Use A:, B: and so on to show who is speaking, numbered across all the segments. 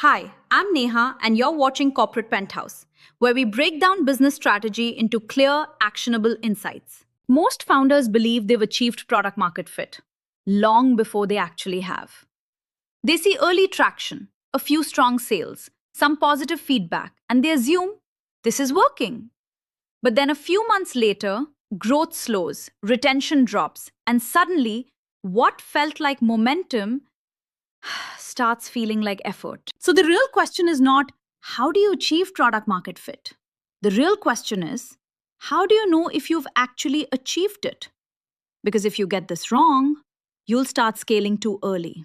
A: Hi, I'm Neha, and you're watching Corporate Penthouse, where we break down business strategy into clear, actionable insights. Most founders believe they've achieved product market fit long before they actually have. They see early traction, a few strong sales, some positive feedback, and they assume this is working. But then a few months later, growth slows, retention drops, and suddenly, what felt like momentum starts feeling like effort. So the real question is not how do you achieve product market fit? The real question is how do you know if you've actually achieved it? Because if you get this wrong, you'll start scaling too early.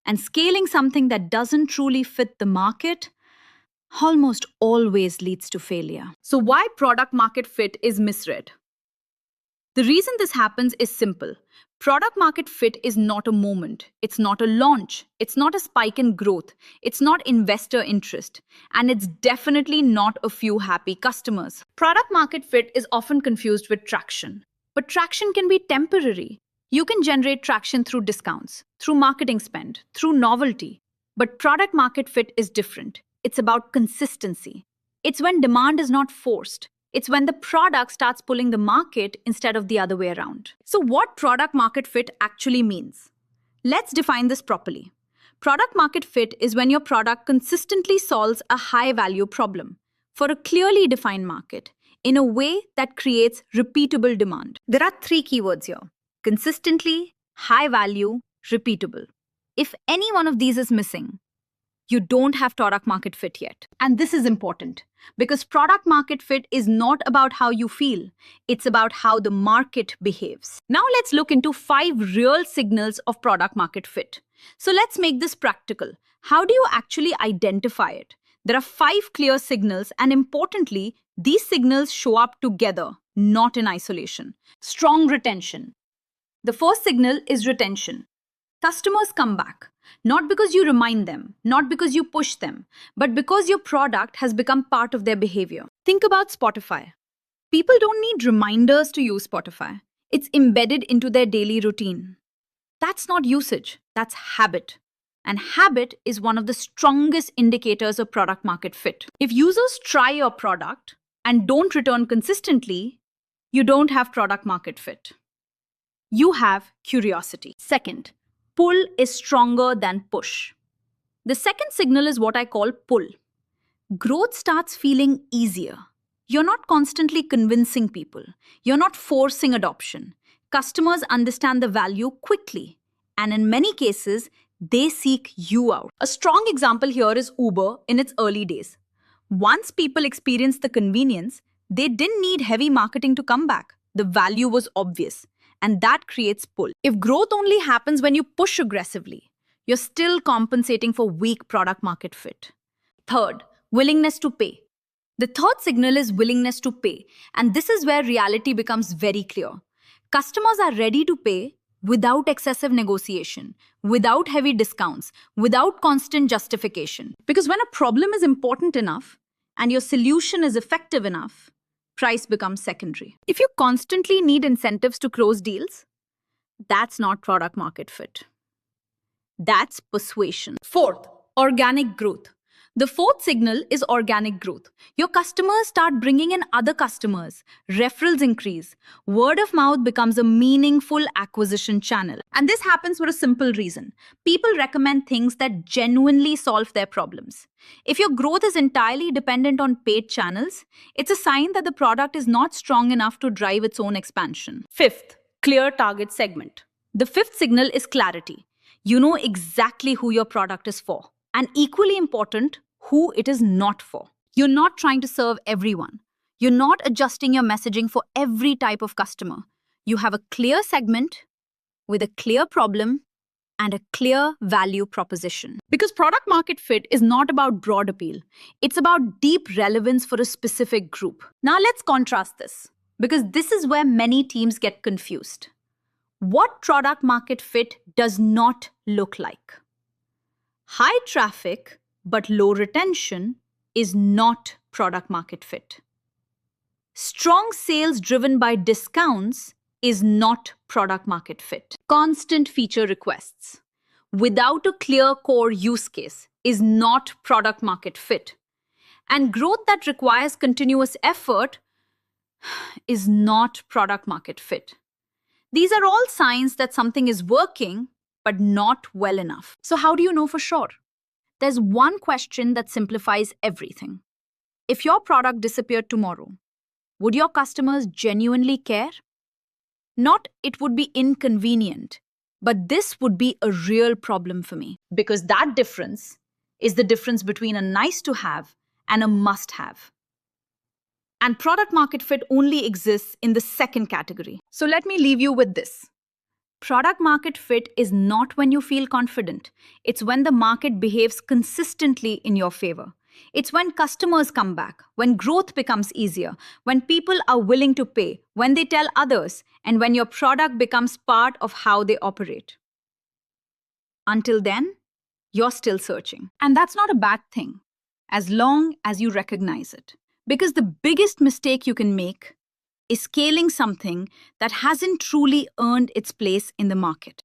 A: And scaling something that doesn't truly fit the market almost always leads to failure. So, why product market fit is misread? The reason this happens is simple. Product market fit is not a moment. It's not a launch. It's not a spike in growth. It's not investor interest. And it's definitely not a few happy customers. Product market fit is often confused with traction. But traction can be temporary. You can generate traction through discounts, through marketing spend, through novelty. But product market fit is different. It's about consistency. It's when demand is not forced. It's when the product starts pulling the market instead of the other way around. So, what product market fit actually means? Let's define this properly. Product market fit is when your product consistently solves a high value problem for a clearly defined market in a way that creates repeatable demand. There are three keywords here: consistently, high value, repeatable. If any one of these is missing, you don't have product market fit yet. And this is important because product market fit is not about how you feel, it's about how the market behaves. Now let's look into 5 real signals of product market fit. So let's make this practical. How do you actually identify it? There are 5 clear signals, and importantly, these signals show up together, not in isolation. Strong retention. The first signal is retention. Customers come back, not because you remind them, not because you push them, but because your product has become part of their behavior. Think about Spotify. People don't need reminders to use Spotify. It's embedded into their daily routine. That's not usage, that's habit. And habit is one of the strongest indicators of product market fit. If users try your product and don't return consistently, you don't have product market fit. You have curiosity. Second, pull is stronger than push. The second signal is what I call pull. Growth starts feeling easier. You're not constantly convincing people. You're not forcing adoption. Customers understand the value quickly. And in many cases, they seek you out. A strong example here is Uber in its early days. Once people experienced the convenience, they didn't need heavy marketing to come back. The value was obvious. And that creates pull. If growth only happens when you push aggressively, you're still compensating for weak product market fit. Third, willingness to pay. The third signal is willingness to pay, and this is where reality becomes very clear. Customers are ready to pay without excessive negotiation, without heavy discounts, without constant justification. Because when a problem is important enough and your solution is effective enough, price becomes secondary. If you constantly need incentives to close deals, that's not product market fit. That's persuasion. Fourth, organic growth. The fourth signal is organic growth. Your customers start bringing in other customers. Referrals increase. Word of mouth becomes a meaningful acquisition channel. And this happens for a simple reason. People recommend things that genuinely solve their problems. If your growth is entirely dependent on paid channels, it's a sign that the product is not strong enough to drive its own expansion. Fifth, clear target segment. The fifth signal is clarity. You know exactly who your product is for. And equally important, who it is not for. You're not trying to serve everyone. You're not adjusting your messaging for every type of customer. You have a clear segment with a clear problem and a clear value proposition. Because product market fit is not about broad appeal. It's about deep relevance for a specific group. Now let's contrast this, because this is where many teams get confused. What product market fit does not look like? High traffic but low retention is not product market fit. Strong sales driven by discounts is not product market fit. Constant feature requests. without a clear core use case is not product market fit. And growth that requires continuous effort is not product market fit. These are all signs that something is working, but not well enough. So, how do you know for sure? There's one question that simplifies everything. If your product disappeared tomorrow, would your customers genuinely care? Not it would be inconvenient, but this would be a real problem for me. Because that difference is the difference between a nice to have and a must have. And product market fit only exists in the second category. So let me leave you with this. Product market fit is not when you feel confident. It's when the market behaves consistently in your favor. It's when customers come back, when growth becomes easier, when people are willing to pay, when they tell others, and when your product becomes part of how they operate. Until then, you're still searching. And that's not a bad thing, as long as you recognize it. Because the biggest mistake you can make is scaling something that hasn't truly earned its place in the market.